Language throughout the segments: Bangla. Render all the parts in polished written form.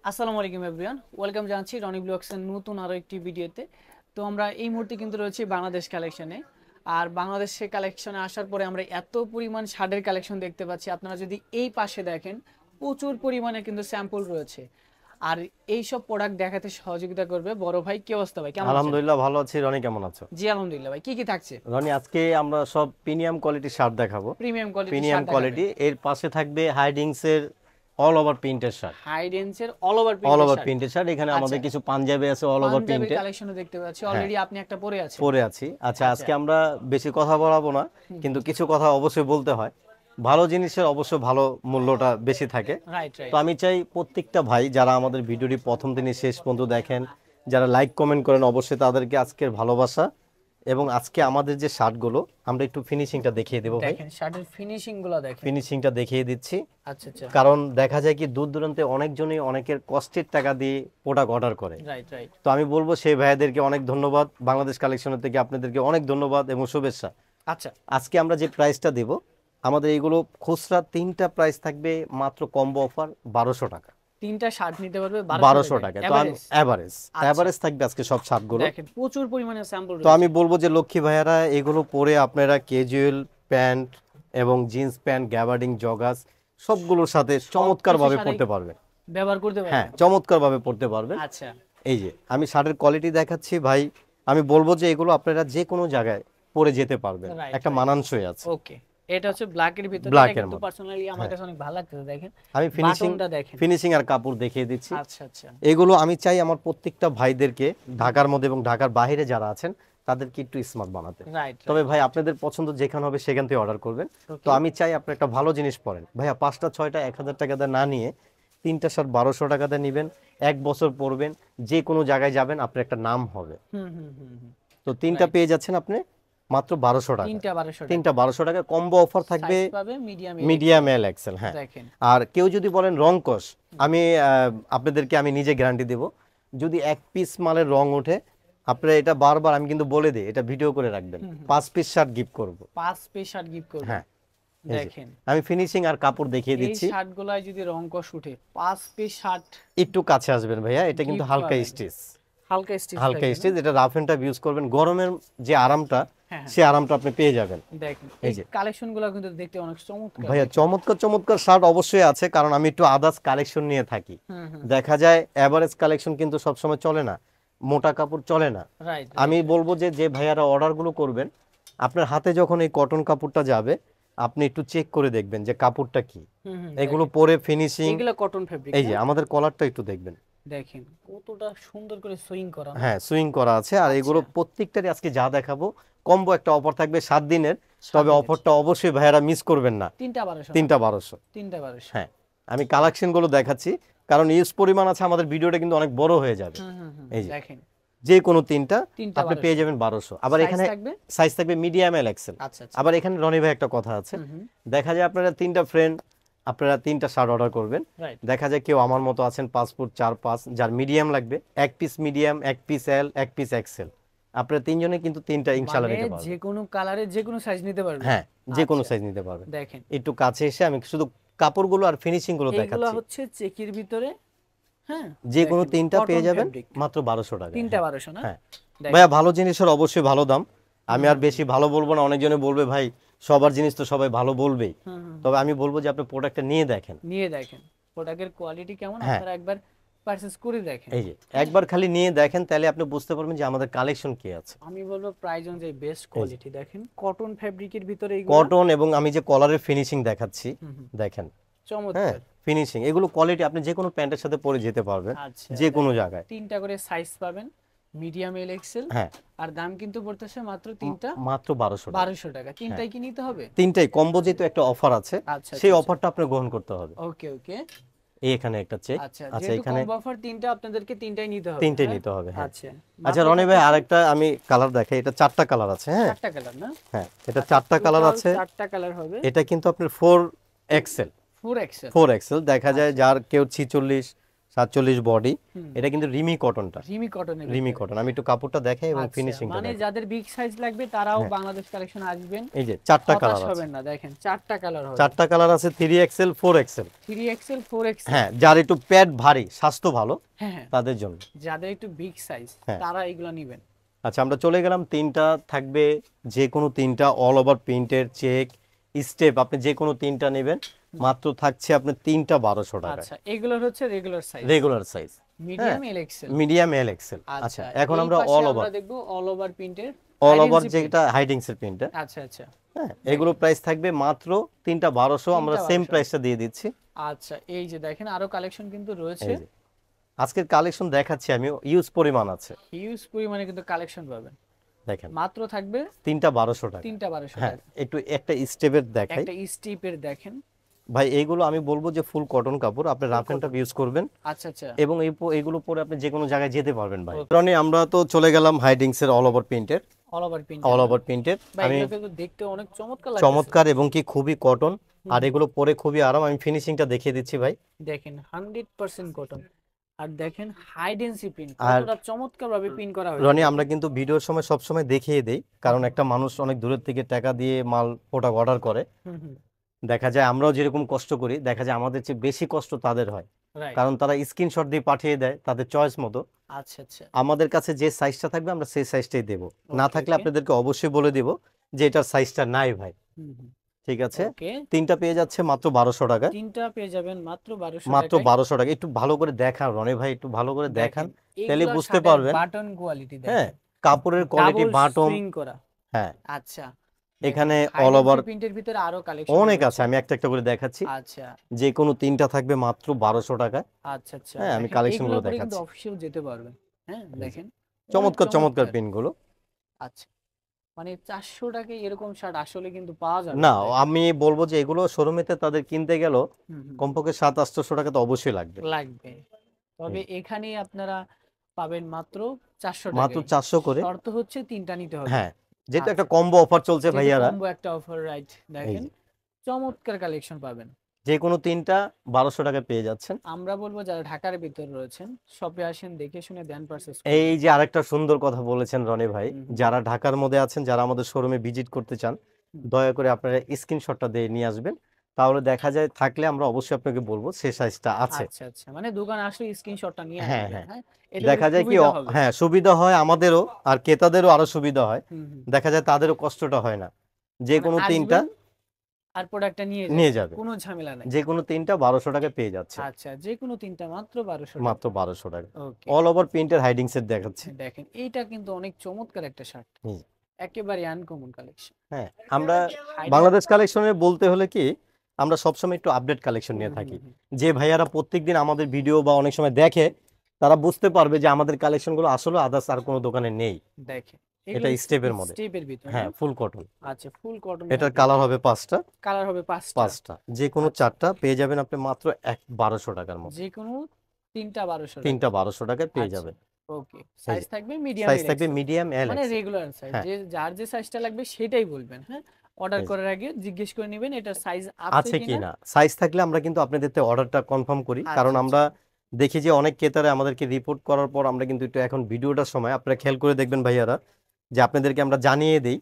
আসসালামু আলাইকুম এভরিওয়ান, ওয়েলকাম জানাচ্ছি রনি ব্লগসের নতুন আরও একটি ভিডিওতে। তো আমরা এই মুহূর্তে কিন্তু রয়েছি বাংলাদেশ কালেকশনে। আর বাংলাদেশের কালেকশনে আসার পরে আমরা এত পরিমাণ শার্টের কালেকশন দেখতে পাচ্ছি। আপনারা যদি এই পাশে দেখেন, প্রচুর পরিমাণে কিন্তু স্যাম্পল রয়েছে। আর এই সব প্রোডাক্ট দেখাতে সহযোগিতা করবে বড় ভাই। কি অবস্থা ভাই, কেমন আছেন? আলহামদুলিল্লাহ ভালো আছি। রনি কেমন আছো? জি আলহামদুলিল্লাহ ভাই। কি কি থাকছে? রনি আজকে আমরা সব প্রিমিয়াম কোয়ালিটির শার্ট দেখাবো। প্রিমিয়াম কোয়ালিটি প্রিমিয়াম শার্ট দেখাবেন। কোয়ালিটি, এর পাশে থাকবে হাইডিংস এর অল ওভার প্রিন্টের শার্ট। হাই রেঞ্জের all over all over shirt. প্রিন্টের শার্ট, এখানে আমাদের আচ্ছা, কিছু পাঞ্জাবি আছে অল ওভার পাঞ্জাবি প্রিন্টের কালেকশনও দেখতে পাচ্ছি। অলরেডি আপনি একটা পরে আছেন। পরে আছি। আচ্ছা, আচ্ছা। আজকে আমরা বেশি কথা বলাবো না, কিন্তু কিছু কথা অবশ্যই বলতে হয়। ভালো জিনিসের অবশ্য ভালো মূল্যটা বেশি থাকে। Right right. তো আমি চাই প্রত্যেকটা ভাই যারা আমাদের ভিডিওটি প্রথম থেকে শেষ পর্যন্ত দেখেন, যারা লাইক কমেন্ট করেন, অবশ্যই তাদেরকে আজকের ভালোবাসা। এবং আজকে আমাদের যে শার্টগুলো, আমরা একটু ফিনিশিংটা দেখিয়ে দেবো ভাই। দেখেন শার্টের ফিনিশিং গুলো দেখেন। ফিনিশিংটা দেখিয়ে দিচ্ছি। আচ্ছা আচ্ছা। কারণ দেখা যায় কি দূর দূরান্তে অনেকজনই অনেকের কষ্টের টাকা দিয়ে প্রোডাক্ট অর্ডার করে। Right right. তো আমি বলবো সেই ভাইয়াদেরকে অনেক ধন্যবাদ, বাংলাদেশ কালেকশনের থেকে আপনাদেরকে অনেক ধন্যবাদ এবং শুভেচ্ছা। আচ্ছা আজকে আমরা যে প্রাইসটা দেব, আমাদের এইগুলো খুচরা তিনটা প্রাইস থাকবে মাত্র কম্বো অফার 1200 টাকা। তিনটা শার্ট নিতে পারবে 1200 টাকা। তো আমি এভারেজ। এভারেজ থাকবে আজকে সব শার্টগুলো। দেখেন প্রচুর পরিমাণে স্যাম্পল তো রয়েছে। আমি বলবো যে লক্ষ্মী ভাইয়ারা এগুলো পরে আপনারা ক্যাজুয়াল প্যান্ট এবং জিন্স প্যান্ট, গ্যাবার্ডিং, জগাস সবগুলোর সাথে চমৎকার ভাবে পড়তে পারবেন, ব্যবহার করতে পারবেন। হ্যাঁ চমৎকার ভাবে পড়তে পারবেন। আচ্ছা এই যে আমি শার্টের কোয়ালিটি দেখাচ্ছি ভাই, আমি বলবো যে এগুলো আপনারা যে কোনো জায়গায় পরে যেতে পারবেন, Right, একটা মানানসই আছে। ওকে। এটা হচ্ছে ব্ল্যাক এর ভিতরে। Black এটা এর কিন্তু মধ্যে। পার্সোনালি আমার কাছে অনেক ভালো লাগতেছে। দেখেন আমি বাটনটা দেখেন। ফিনিশিং আর কাপড় দেখিয়ে দিচ্ছি। আচ্ছা আচ্ছা। এগুলো আমি চাই আমার প্রত্যেকটা ভাইদেরকে ঢাকার মধ্যে এবং ঢাকার বাইরে যারা আছেন তাদেরকে একটু স্মার্ট বানাতে। রাইট। তবে ভাই আপনাদের পছন্দ যেখানে হবে সেখান থেকে অর্ডার করবেন। তো আমি চাই আপনি একটা ভালো জিনিস পরেন ভাইয়া। 5টা 6টা 1000 টাকা দিয়ে না নিয়ে তিনটা শার্ট 1200 টাকা দিয়ে নেবেন, 1 বছর পরবেন, যে কোনো জায়গায় যাবেন আপনার একটা নাম হবে। হুম হুম হুম হুম। তো তিনটা পেয়ে যাচ্ছেন আপনি মাত্র 1200 টাকা। তিনটা 1200 টাকা। তিনটা 1200 টাকা কম্বো অফার থাকবে। সাইজ পাবে মিডিয়াম মিডিয়াম এল এক্সেল, হ্যাঁ। দেখেন। আর কেউ যদি বলেন রং কস, আমি আপনাদেরকে আমি নিজে গ্যারান্টি দেব, যদি 1 পিস মালের রং ওঠে, আপনারা এটা বারবার আমি কিন্তু বলে দিই, এটা ভিডিও করে রাখবেন, 5 পিস শার্ট গিফট করব। 5 পিস শার্ট গিফট করবে। হ্যাঁ দেখেন আমি ফিনিশিং আর কাপড় দেখিয়ে এই দিচ্ছি। শার্টগুলাই যদি রং কষ উঠে 5 পিস শার্ট। একটু কাছে আসবেন ভাইয়া, এটা কিন্তু gift হালকা পাবেন। স্টিচ, হালকা স্টিচ হালকা স্টিচ। এটা রাফ এন্ড টাফ ইউজ করবেন, গরমের যে আরামটা হ্যাঁ। সেই আরামটা আপনি পেয়ে যাবেন। দেখেন এই এই যে। কালেকশনগুলো কিন্তু দেখতে অনেক চমৎকার। ভাইয়া চমৎকার চমৎকার শার্ট অবশ্যই আছে, কারণ আমি একটু আদার্স কালেকশন নিয়ে থাকি। হুম হুম। দেখা যায় এভারেজ কালেকশন কিন্তু সবসময় চলে না, মোটা কাপড় চলে না। রাইট। আমি বলবো যে যে ভাইয়ারা অর্ডারগুলো করবেন, আপনার হাতে যখন এই কটন কাপড়টা যাবে, আপনি একটু চেক করে দেখবেন যে কাপড়টা কি। হুম হুম। এগুলো পরে ফিনিশিং, এগুলো কটন ফেব্রিক। এই যে আমাদের কলারটা একটু দেখবেন, দেখেন কতটা সুন্দর করে সুইং করা। হ্যাঁ সুইং করা আছে। আর এগুলো প্রত্যেকটারই আজকে যা দেখাবো কম্বো একটা অফার থাকবে 7 দিনের। তবে অফারটা অবশ্যই ভাইয়ারা মিস করবেন না। তিনটা 1200। তিনটা 1200। তিনটা 1200। হ্যাঁ আমি কালেকশনগুলো দেখাচ্ছি, কারণ ইউজ পরিমাণ আছে, আমাদের ভিডিওটা কিন্তু অনেক বড় হয়ে যাবে। হুম হুম হুম। এই যে দেখেন যে কোনো তিনটা তিনটা আপনি 1200 পেয়ে যাবেন 1200। আবার Size এখানে থাকবে? সাইজ থাকবে মিডিয়াম এল এক্সেল। আচ্ছা আচ্ছা। আবার এখানে রনি ভাই একটা কথা আছে, হুম হুম। দেখা যায় আপনারা তিনটা ফ্রেন্ড, আপনারা তিনটা শার্ট অর্ডার করবেন। রাইট। দেখা যায় কেউ আমার মতো আছেন 5 ফুট 4-5, যার মিডিয়াম লাগবে, 1 পিস মিডিয়াম, 1 পিস এল, 1 পিস এক্সেল। আপনারা তিনজনে কিন্তু তিনটা ইনশাআল্লাহ নিতে পারবেন। যে কোনো কালারে যে কোনো সাইজ নিতে পারবেন। হ্যাঁ যে কোনো সাইজ নিতে পারবেন। দেখেন একটু কাছে এসে আমি শুধু কাপড়গুলো আর ফিনিশিং গুলো এগুলো দেখাচ্ছি। হচ্ছে চেকের ভিতরে। হ্যাঁ যে কোনো দেখেন, তিনটা cotton পেয়ে যাবেন fabric। মাত্র 1200 টাকা। তিনটা 1200 না? হ্যাঁ দেখেন। ভাইয়া ভালো জিনিসের অবশ্যই ভালো দাম। আমি আর বেশি ভালো বলবো না, অনেকজনে বলবে ভাই সবার জিনিস তো সবাই ভালো বলবেই। হুম হুম। তবে আমি বলবো যে আপনি প্রোডাক্টটা নিয়ে দেখেন। নিয়ে দেখেন প্রোডাক্টের কোয়ালিটি কেমন, হ্যাঁ। আপনারা একবার পারচেজ করে দেখেন। এই যে একবার খালি নিয়ে দেখেন, তাহলে আপনি বুঝতে পারবেন যে আমাদের কালেকশন কি আছে। আমি বলবো প্রাইস অনুযায়ী বেস্ট কোয়ালিটি। দেখেন কটন ফেব্রিকের ভিতরে এগুলো কটন, এবং আমি যে কলারের ফিনিশিং দেখাচ্ছি দেখেন, হ্যাঁ চমৎকার। ফিনিশিং, এগুলো কোয়ালিটি আপনি যে কোনো প্যান্টের সাথে পরে যেতে পারবেন আচ্ছা যে কোনো জায়গায়। তিনটা করে সাইজ পাবেন, মিডিয়াম এল এক্সেল। হ্যাঁ আর দাম কিন্তু পড়তেছে মাত্র তিনটা মাত্র 1200 টাকা। 1200 টাকা। তিনটাই কি নিতে হবে? তিনটাই কম্বো, যেহেতু একটা অফার আছে, আচ্ছা সেই অফারটা আপনি গ্রহণ করতে হবে। ওকে ওকে। এই এখানে একটা চেক। আচ্ছা আচ্ছা যেহেতু এখানে কম্বো অফার তিনটা, আপনাদেরকে তিনটাই নিতে হবে। তিনটাই হ্যাঁ? নিতে হবে, হ্যাঁ। আচ্ছা আচ্ছা রনি ভাই আরেকটা আমি কালার দেখাই, এটা 4টা কালার আছে। হ্যাঁ চারটা কালার না? হ্যাঁ এটা 4টা কালার আছে। চারটা কালার হবে। এটা কিন্তু আপনার 4 এক্সেল। 4 এক্সেল। 4 এক্সেল দেখা যায় যার কেউ 46 47 বডি। হুম, এটা কিন্তু রিমি কটনটা, রিমি কটনের রিমি ভিতরে। কটন। আমি একটু কাপড়টা দেখাই এবং আচ্ছা, ফিনিশিংটা মানে দেখাই। যাদের বিগ সাইজ লাগবে তারাও হ্যাঁ, বাংলাদেশ কালেকশন আসবেন, এই যে চারটা হতাশ কালার আছে, হবেন না। দেখেন চারটা কালার হবে, চারটা কালার আছে, 3XL 4XL। 3XL 4XL। হ্যাঁ, যার একটু পেট ভারী, স্বাস্থ্য ভালো, হ্যাঁ হ্যাঁ, তাদের জন্য। যাদের একটু বিগ সাইজ হ্যাঁ, তারা এগুলো নেবেন। আচ্ছা আমরা চলে গেলাম। তিনটা থাকবে, যে কোনো তিনটা অল ওভার প্রিন্টের চেক স্টেপ, আপনি যে কোনো তিনটা নেবেন, মাত্র থাকছে আপনার তিনটা 1200 টাকায়, আচ্ছা, এগুলোর হচ্ছে রেগুলার সাইজ, রেগুলার সাইজ। হ্যাঁ, medium L XL. Medium L XL. আচ্ছা, আচ্ছা, এখন এই আমরা পাশে অল আমরা ওভার, দেখবো অল ওভার প্রিন্টের অল ওভার হাইডেন্সি প্রিন্ট। যেটা হাইডিংস এর প্রিন্টটা। আচ্ছা আচ্ছা, হ্যাঁ, এগুলো প্রাইস থাকবে মাত্র তিনটা 1200, আমরা সেম 3টা 1200। প্রাইসটা দিয়ে দিচ্ছি। আচ্ছা, এই যে দেখেন আরো কালেকশন কিন্তু রয়েছে, এই যে আজকের কালেকশন দেখাচ্ছি আমি, ইউজ পরিমাণ আছে, হিউজ পরিমাণে কিন্তু কালেকশন পাবেন। দেখেন মাত্র থাকবে তিনটা 1200 টাকা। 3টা 1200 হ্যাঁ, টাকা। একটু একটা স্টেপের দেখাই একটা স্টিপের দেখেন। ভাই। এইগুলো আমি বলবো যে ফুল কটন কাপড়, আপনি রাফ এন্ড টাফ ইউজ করবেন, আচ্ছা আচ্ছা, এবং এইগুলো পরে আপনি যে কোনো জায়গায় যেতে পারবেন ভাই। Okay. কারণ আমরা তো চলে গেলাম হাইডিংস এর অল ওভার প্রিন্টের, all over print. All over প্রিন্টের। ভাই আমি এগুলো কিন্তু দেখতে অনেক চমৎকার লাগছে। চমৎকার এবং কি খুবই কটন, আর এগুলো পরে খুবই আরাম। আমি ফিনিশিংটা দেখিয়ে দিচ্ছি ভাই। দেখেন 100% কটন, আর দেখেন হাইডেন্সি প্রিন্ট আর কতটা চমৎকার ভাবে প্রিন্ট করা হয়েছে। রনি, আমরা কিন্তু ভিডিওর সময় সব সময় দেখিয়ে দেই, কারণ একটা মানুষ অনেক দূরের থেকে টাকা দিয়ে মাল প্রোডাক্ট অর্ডার করে, হুম হুম, দেখা যায় আমরাও যেরকম কষ্ট করি, দেখা যায় আমাদের চেয়ে বেশি কষ্ট তাদের হয়, রাইট। কারণ তারা স্ক্রিনশট দিয়ে পাঠিয়ে দেয় তাদের চয়েস মতো। আচ্ছা আচ্ছা, আমাদের কাছে যে সাইজটা থাকবে আমরা সেই সাইজটাই দেব, না Okay, থাকলে okay. আপনাদেরকে অবশ্যই বলে দিব যে এটার সাইজটা নাই ভাই। হুম হুম, ঠিক আছে, ওকে। তিনটা পেয়ে যাচ্ছে মাত্র 1200 টাকা, তিনটা পেয়ে যাবেন মাত্র 1200 মাত্র টাকায়। 1200 টাকা। একটু ভালো করে দেখান রনি ভাই, একটু ভালো করে দেখান, দেখেন তাহলে এগুলা বুঝতে শার্টের পারবেন। বাটন কোয়ালিটি হ্যাঁ, দেখেন, কাপড়ের কোয়ালিটি, ডাবল বাটম। সুইং করা। হ্যাঁ, আচ্ছা, এখানে অল হাইডেন্সি ওভার প্রিন্টের ভিতরে আরো কালেকশন অনেক আছে, রয়েছে। আমি একটা একটা করে দেখাচ্ছি। আচ্ছা যে কোনো তিনটা থাকবে মাত্র 1200 টাকা। আচ্ছা আচ্ছা, হ্যাঁ, আমি দেখেন কালেকশন এগুলো গুলো পরে কিন্তু দেখাচ্ছি। অফিসিয়াল যেতে পারবেন। হ্যাঁ এই যে, দেখেন, অনেক চমৎকার চমৎকার চমৎকার। পিন গুলো। আচ্ছা, মানে 400 টাকায় এরকম শার্ট আসলে কিন্তু পাওয়া যাবে না, না। দেখেন, আমি বলবো যে এগুলো শোরুমেতে তাদের কিনতে গেল হুম হুম, কমপক্ষে 700-800 টাকা তো অবশ্যই লাগবে। লাগবে। তবে এখানে আপনারা পাবেন মাত্র 400 মাত্র টাকায়। 400 করে। শর্ত হচ্ছে তিনটা নিতে হবে। হ্যাঁ, যেহেতু আচ্ছা, একটা কম্বো অফার চলছে যেহেতু ভাইয়ারা। কম্বো একটা অফার, রাইট। এই দেখেন যে চমৎকার কালেকশন পাবেন। যে কোনো তিনটা 1200 টাকায় পেয়ে যাচ্ছেন। আমরা বলবো যারা ঢাকার ভিতর রয়েছেন শপে আসেন, দেখে শুনে দেন পারচেজ এই করবেন। যে আরেকটা সুন্দর কথা বলেছেন রনি ভাই, হুম হুম, যারা ঢাকার মধ্যে আছেন, যারা আমাদের শোরুমে ভিজিট করতে চান, হুম। দয়া করে আপনারা স্ক্রিনশটটা দিয়ে নিয়ে আসবেন, তাহলে দেখা যায় থাকলে আমরা অবশ্যই আপনাকে বলবো সে সাইজটা আছে। আচ্ছা আচ্ছা, মানে দোকানে আসলে স্ক্রিনশটটা নিয়ে হ্যাঁ আসবেন। হ্যাঁ, হ্যাঁ, এতে করে দেখা যায় কি সুবিধা হবে। হ্যাঁ, সুবিধা হয় আমাদেরও, আর ক্রেতাদেরও আরো সুবিধা হয়। হুম হুম, দেখা যায় তাদেরও কষ্টটা হয় না, যে মানে কোনো তিনটা আসবেন আর প্রোডাক্টটা নিয়ে নিয়ে যাবেন, যাবে, কোনো ঝামেলা নাই। যে কোনো তিনটা 1200 টাকায় পেয়ে যাচ্ছে, আচ্ছা, যে কোনো তিনটা মাত্র 1200 মাত্র টাকা। 1200 টাকা। ওকে, অল ওভার প্রিন্টের হাইডিং সেট দেখাচ্ছি। দেখেন এইটা কিন্তু অনেক চমৎকার একটা শার্ট, হুম, একেবারে আনকমন কালেকশন। হ্যাঁ, আমরা হাইডিং, বাংলাদেশ কালেকশনে বলতে হলে কি, আমরা সবসময় একটু আপডেট কালেকশন হুম নিয়ে হুম থাকি। হুম, যে ভাইয়ারা প্রত্যেকদিন আমাদের ভিডিও বা অনেক সময় দেখে, তারা বুঝতে পারবে যে আমাদের কালেকশনগুলো আসলে আদার্স আর কোনো দোকানে নেই। দেখেন এটা এগুলো স্টেপের মধ্যে, স্টেপের ভিতর না? হ্যাঁ, ফুল কটন। আচ্ছা, ফুল কটন। এটার কালার হবে পাঁচটা, কালার হবে 5টা। পাঁচটা যে কোনো আচ্ছা, চারটা পেয়ে যাবেন আপনি মাত্র 1200 টাকার মধ্যে। যে কোনো তিনটা 1200 টাকা। তিনটা 1200 টাকায় পেয়ে আচ্ছা, যাবেন। ওকে। এই সাইজ যে থাকবে মিডিয়াম সাইজ এর থাকবে এক্সেল, মিডিয়াম এল মানে এক্সেল। Regular size. হ্যাঁ, যে যার যে সাইজটা লাগবে সেটাই বলবেন। হ্যাঁ, অর্ডার এই যে করার আগে জিজ্ঞেস করে নেবেন এটার সাইজ আছে আছে কিনা। কিনা, সাইজ থাকলে আমরা কিন্তু আপনাদের অর্ডারটা কনফার্ম করি, কারণ আচ্ছা আচ্ছা, আমরা দেখি যে অনেক ক্রেতারা আমাদেরকে রিপোর্ট করার পর আমরা কিন্তু একটু এখন ভিডিওটার সময় আপনারা খেয়াল করে দেখবেন ভাইয়ারা, যে আপনাদেরকে আমরা জানিয়ে দেই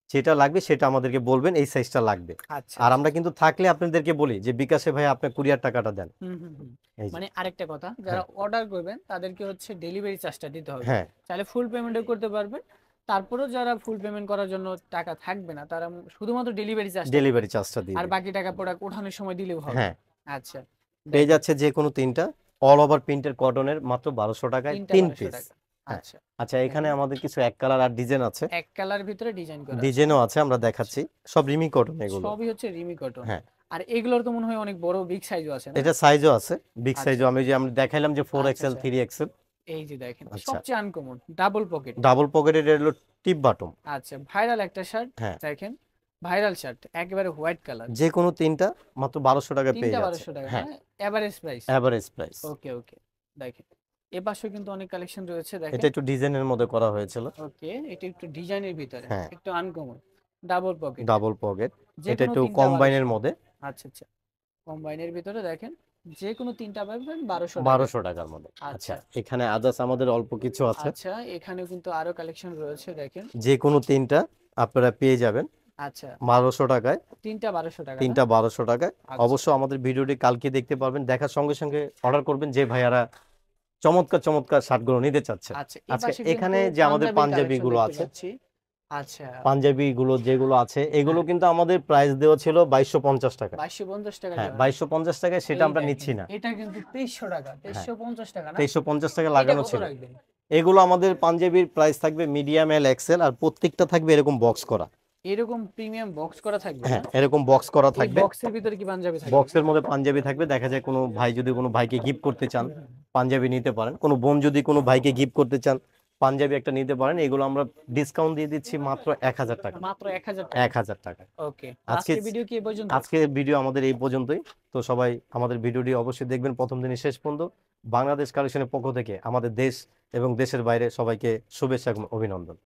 যেটা লাগবে সেটা আমাদেরকে বলবেন এই সাইজটা লাগবে। আচ্ছা আর আচ্ছা। আমরা কিন্তু থাকলে আপনাদেরকে বলি যে বিকাশে ভাই আপনি কুরিয়ার টাকাটা দেন। হুম হুম হুম, এই যে মানে আরেকটা কথা, যারা হ্যাঁ অর্ডার করবেন তাদেরকে হচ্ছে ডেলিভারি চার্জটা দিতে হবে। হ্যাঁ, চাইলে ফুল পেমেন্টও করতে পারবেন। তারপরেও যারা ফুল পেমেন্ট করার জন্য টাকা থাকবে না, তারা শুধুমাত্র ডেলিভারি চার্জটা দিবেন, ডেলিভারি চার্জটা দিয়ে আর দিন। বাকি টাকা প্রোডাক্ট ওঠানোর সময় দিলেও হবে। হ্যাঁ, আচ্ছা, পেয়ে দেখেন যাচ্ছে যে কোনো তিনটা অল ওভার প্রিন্টের কটনের মাত্র 1200 টাকায় তিনটা তিন 1200 পিস। টাকা। হ্যাঁ, আচ্ছা, আচ্ছা, এখানে দেখেন আমাদের কিছু এক কালার আর ডিজাইন আছে, এক কালার ভিতরে ডিজাইন করা আছে। ডিজাইনও আছে, আমরা আচ্ছা, দেখাচ্ছি। সব রিমি কটন এগুলো। সবই হচ্ছে রিমি কটন। হ্যাঁ, আর এগুলোর তো মনে হয় অনেক বড় বিগ সাইজও আছে না? এটা সাইজও আছে, বিগ আচ্ছা সাইজও। আমরা দেখাইলাম যে ফোর আচ্ছা এক্সেল আচ্ছা, 3XL। এই যে দেখেন আচ্ছা, সবচেয়ে আনকমন ডাবল পকেট। ডাবল পকেটের হলো টিপ বাটম। আচ্ছা, ভাইরাল একটা শার্ট। হ্যাঁ, দেখেন ভাইরাল শার্ট, একেবারে হোয়াইট কালার। যে কোনো তিনটা মাত্র 1200 টাকা পেয়ে তিনটা যাচ্ছে। 1200 টাকা, হ্যাঁ, মানে average price. Average price. Okay okay, দেখেন এ পাশেও কিন্তু অনেক কালেকশন রয়েছে। এটা দেখেন, একটু ডিজাইনের মধ্যে করা হয়েছিল। ওকে, এটা একটু ডিজাইনের ভিতরে, হ্যাঁ, একটু uncommon, double pocket, double pocket. যে এটা কোনো একটু তিনটা কম্বাইনের 1200। মধ্যে। আচ্ছা আচ্ছা, কম্বাইনের ভিতরে দেখেন যে কোনো তিনটা পাবেন 1200 টাকা। 1200 টাকার মধ্যে। আচ্ছা, আচ্ছা এখানে আদার্স আমাদের অল্প কিছু আছে, আচ্ছা, এখানেও কিন্তু আরো কালেকশন রয়েছে দেখেন। যে কোনো তিনটা আপনারা পেয়ে যাবেন আচ্ছা 1200 টাকায়। তিনটা 1200 টাকা না? তিনটা 1200 টাকায়। আচ্ছা অবশ্য আমাদের ভিডিওটি কালকে দেখতে পারবেন, দেখার সঙ্গে সঙ্গে অর্ডার করবেন যে ভাইয়ারা চমৎকার চমৎকার শার্টগুলো নিতে চাচ্ছে। আচ্ছা, এই আজকে পাশে এখানে কিন্তু যে আমাদের পাঞ্জাবি কালেকশন গুলো দেখতে আছে, পাচ্ছি। আচ্ছা পাঞ্জাবি গুলো যেগুলো আছে এগুলো হ্যাঁ, কিন্তু আমাদের প্রাইস দেওয়া ছিল 2250 টাকা। 2250 টাকা হ্যাঁ, দেওয়া। 2250 টাকায় সেটা এই আমরা দেখেন, নিচ্ছি না। এটা কিন্তু 2300 টাকা, হ্যাঁ, 2350 টাকা না? 2350 টাকা এটা লাগানো কত ছিল। রাখবেন? এগুলো আমাদের পাঞ্জাবির প্রাইস থাকবে মিডিয়াম এল এক্সেল, আর প্রত্যেকটা থাকবে এরকম বক্স করা। এরকম প্রিমিয়াম বক্স করা থাকবে হ্যাঁ, না? এরকম বক্স করা এই থাকবে। বক্সের ভিতরে কি পাঞ্জাবি থাকবে? বক্সের মধ্যে পাঞ্জাবি থাকবে। দেখা যায় কোনো ভাই যদি কোনো ভাইকে গিফট করতে চান পাঞ্জাবি নিতে পারেন, কোনো বোন যদি কোনো ভাইকে গিফট করতে চান পাঞ্জাবি একটা নিতে পারেন। এগুলো আমরা ডিসকাউন্ট দিয়ে দিচ্ছি মাত্র 1000 টাকা। মাত্র 1000 টাকা। 1000 টাকা। ওকে, আজকে আজকে ভিডিও কি এই পর্যন্ত? আজকের ভিডিও আমাদের এই পর্যন্তই। তো সবাই আমাদের ভিডিওটি অবশ্যই দেখবেন প্রথম দিনে শেষ পর্যন্ত। বাংলাদেশ কালেকশনের পক্ষ থেকে আমাদের দেশ এবং দেশের বাইরে সবাইকে শুভেচ্ছা এবং অভিনন্দন।